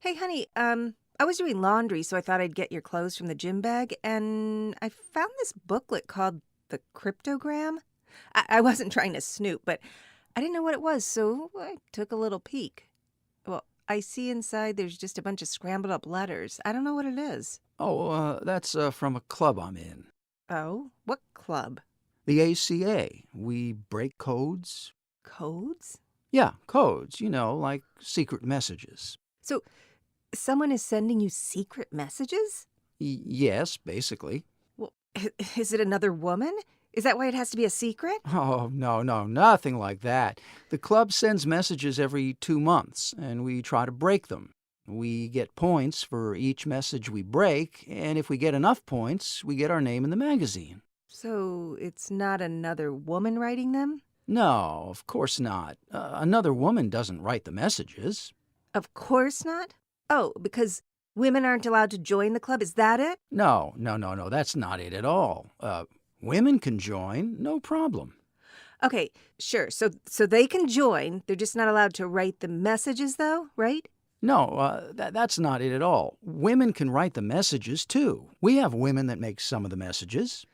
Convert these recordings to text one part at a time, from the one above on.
Hey, honey, I was doing laundry, so I thought I'd get your clothes from the gym bag, and I found this booklet called The Cryptogram. I wasn't trying to snoop, but I didn't know what it was, so I took a little peek. Well, I see inside there's just a bunch of scrambled up letters. I don't know what it is. That's from a club I'm in. Oh, what club? The ACA. We break codes. Codes? Yeah, codes, like secret messages. So someone is sending you secret messages? Yes, basically. Well, is it another woman? Is that why it has to be a secret? Oh, no, nothing like that. The club sends messages every 2 months, and we try to break them. We get points for each message we break, and if we get enough points, we get our name in the magazine. So it's not another woman writing them? No, of course not. Another woman doesn't write the messages. Of course not. Oh, because women aren't allowed to join the club, is that it? No, that's not it at all. Women can join, no problem. Okay, sure. So they can join. They're just not allowed to write the messages, though, right? No, that's not it at all. Women can write the messages, too. We have women that make some of the messages.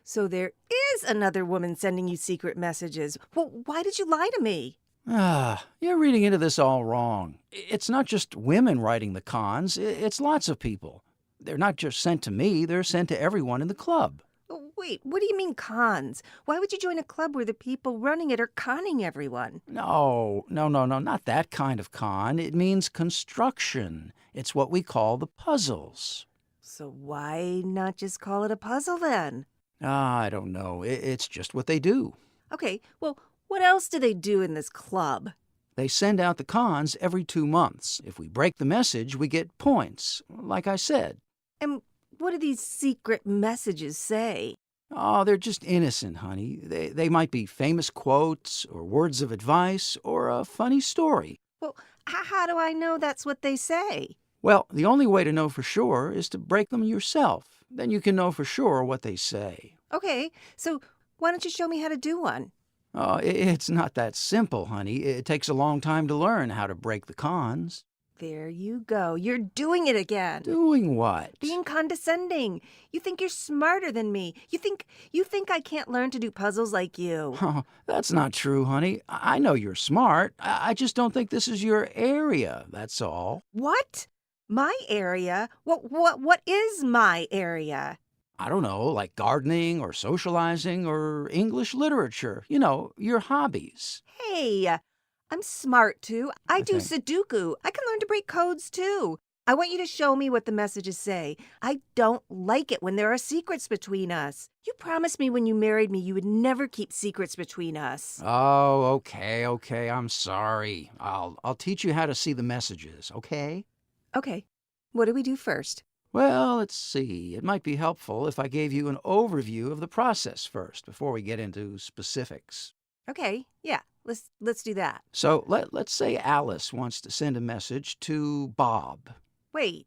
So there is another woman sending you secret messages. Well, why did you lie to me? You're reading into this all wrong. It's not just women writing the cons, it's lots of people. They're not just sent to me, they're sent to everyone in the club. Oh, wait, what do you mean cons? Why would you join a club where the people running it are conning everyone? No, not that kind of con. It means construction. It's what we call the puzzles. So why not just call it a puzzle then? I don't know. It's just what they do. Okay, well, what else do they do in this club? They send out the cons every 2 months. If we break the message, we get points, like I said. And what do these secret messages say? Oh, they're just innocent, honey. They might be famous quotes or words of advice or a funny story. Well, how do I know that's what they say? Well, the only way to know for sure is to break them yourself. Then you can know for sure what they say. Okay, so why don't you show me how to do one? Oh, it's not that simple, honey. It takes a long time to learn how to break the cons. There you go. You're doing it again. Doing what? Being condescending. You think you're smarter than me. You think I can't learn to do puzzles like you. Oh, that's not true, honey. I know you're smart. I just don't think this is your area, that's all. What? My area? What is my area? I don't know, like gardening or socializing or English literature. Your hobbies. Hey, I'm smart too. I I do think. Sudoku. I can learn to break codes too. I want you to show me what the messages say. I don't like it when there are secrets between us. You promised me when you married me you would never keep secrets between us. Oh, okay. I'm sorry. I'll teach you how to see the messages, okay? Okay, what do we do first? Well, let's see. It might be helpful if I gave you an overview of the process first before we get into specifics. Okay, yeah, let's do that. So let's say Alice wants to send a message to Bob. Wait,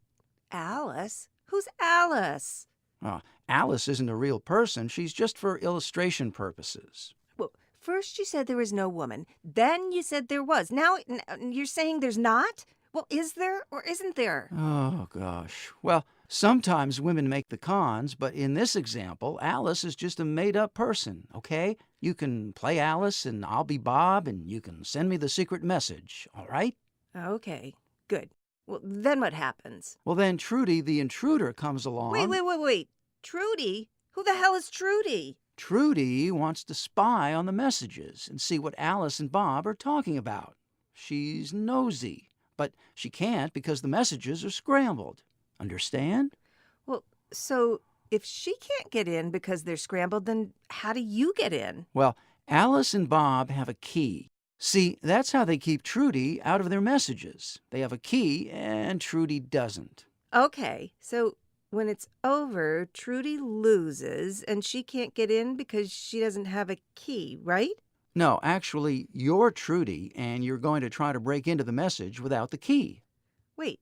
Alice? Who's Alice? Uh, Alice isn't a real person. She's just for illustration purposes. Well, first you said there was no woman, then you said there was. Now you're saying there's not? Well, is there or isn't there? Oh, gosh. Well, sometimes women make the cons, but in this example, Alice is just a made-up person, okay? You can play Alice and I'll be Bob and you can send me the secret message, all right? Okay, good. Well, then what happens? Well, then Trudy the intruder comes along. Wait. Trudy? Who the hell is Trudy? Trudy wants to spy on the messages and see what Alice and Bob are talking about. She's nosy, but she can't because the messages are scrambled. Understand? Well, so if she can't get in because they're scrambled, then how do you get in? Well, Alice and Bob have a key. See, that's how they keep Trudy out of their messages. They have a key, and Trudy doesn't. Okay, so when it's over, Trudy loses and she can't get in because she doesn't have a key, right? No, actually, you're Trudy, and you're going to try to break into the message without the key. Wait,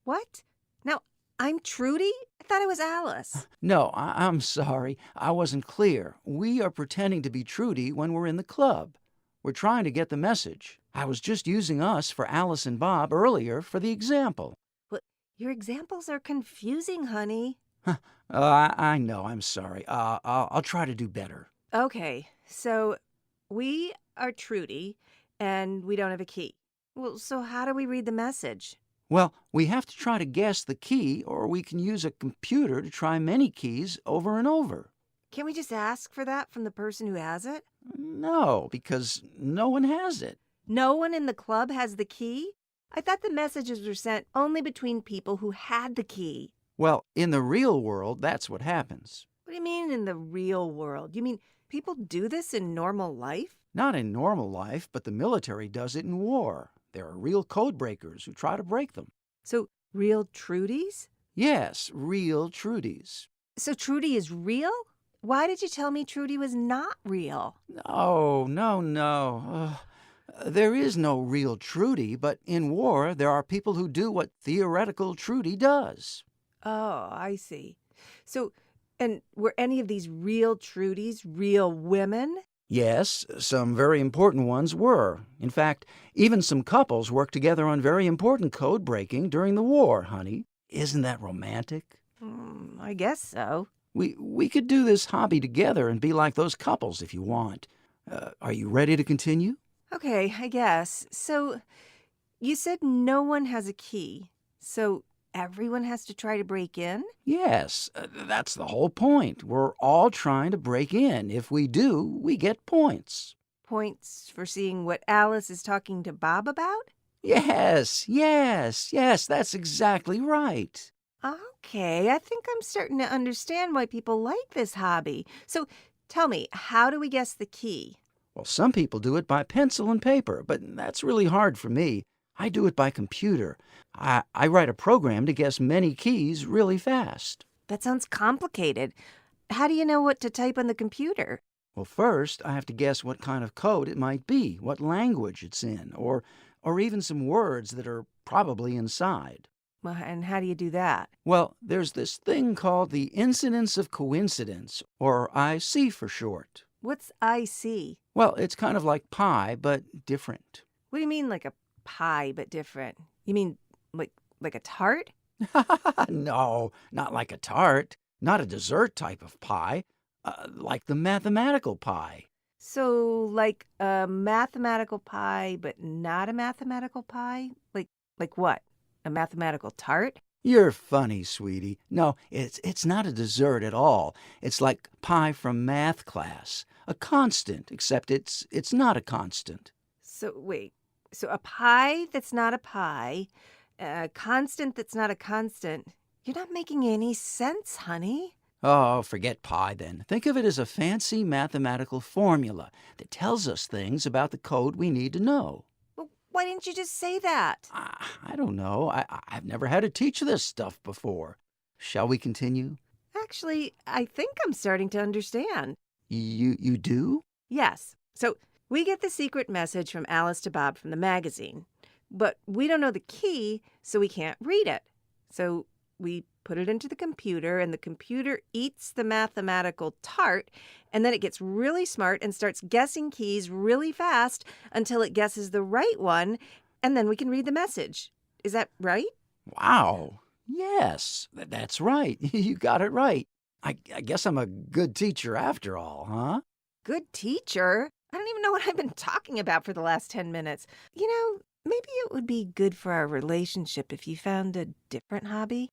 what? Now, I'm Trudy? I thought I was Alice. No, I'm sorry. I wasn't clear. We are pretending to be Trudy when we're in the club. We're trying to get the message. I was just using us for Alice and Bob earlier for the example. Your examples are confusing, honey. Huh. I know, I'm sorry. I'll try to do better. Okay, so we are Trudy, and we don't have a key. Well, so how do we read the message? Well, we have to try to guess the key, or we can use a computer to try many keys over and over. Can't we just ask for that from the person who has it? No, because no one has it. No one in the club has the key? I thought the messages were sent only between people who had the key. Well, in the real world, that's what happens. What do you mean in the real world? You mean people do this in normal life? Not in normal life, but the military does it in war. There are real code breakers who try to break them. So, real Trudies? Yes, real Trudies. So, Trudy is real? Why did you tell me Trudy was not real? No. There is no real Trudy, but in war, there are people who do what theoretical Trudy does. Oh, I see. So, and were any of these real Trudies real women? Yes, some very important ones were. In fact, even some couples worked together on very important code breaking during the war, honey. Isn't that romantic? I guess so. We could do this hobby together and be like those couples if you want. Are you ready to continue? Okay, I guess. So, you said no one has a key. So, everyone has to try to break in? Yes, that's the whole point. We're all trying to break in. If we do, we get points. Points for seeing what Alice is talking to Bob about? Yes, that's exactly right. Okay, I think I'm starting to understand why people like this hobby. So, tell me, how do we guess the key? Well, some people do it by pencil and paper, but that's really hard for me. I do it by computer. I write a program to guess many keys really fast. That sounds complicated. How do you know what to type on the computer? Well, first, I have to guess what kind of code it might be, what language it's in, or even some words that are probably inside. Well, and how do you do that? Well, there's this thing called the incidence of coincidence, or IC for short. What's IC? Well, it's kind of like pi, but different. What do you mean like a pie but different? You mean like a tart? No, not like a tart, not a dessert type of pie, like the mathematical pie. So like a mathematical pie but not a mathematical pie? Like what? A mathematical tart? You're funny, sweetie. No, it's not a dessert at all. It's like pi from math class, a constant, except it's not a constant. So wait. So a pie that's not a pie, a constant that's not a constant. You're not making any sense, honey. Oh, forget pi then. Think of it as a fancy mathematical formula that tells us things about the code we need to know. Well, why didn't you just say that? I don't know. I've never had to teach this stuff before. Shall we continue? Actually, I think I'm starting to understand. You do? Yes. So we get the secret message from Alice to Bob from the magazine, but we don't know the key, so we can't read it. So we put it into the computer, and the computer eats the mathematical tart, and then it gets really smart and starts guessing keys really fast until it guesses the right one, and then we can read the message. Is that right? Wow. Yes, that's right. You got it right. I guess I'm a good teacher after all, huh? Good teacher. I don't even know what I've been talking about for the last 10 minutes. You know, maybe it would be good for our relationship if you found a different hobby.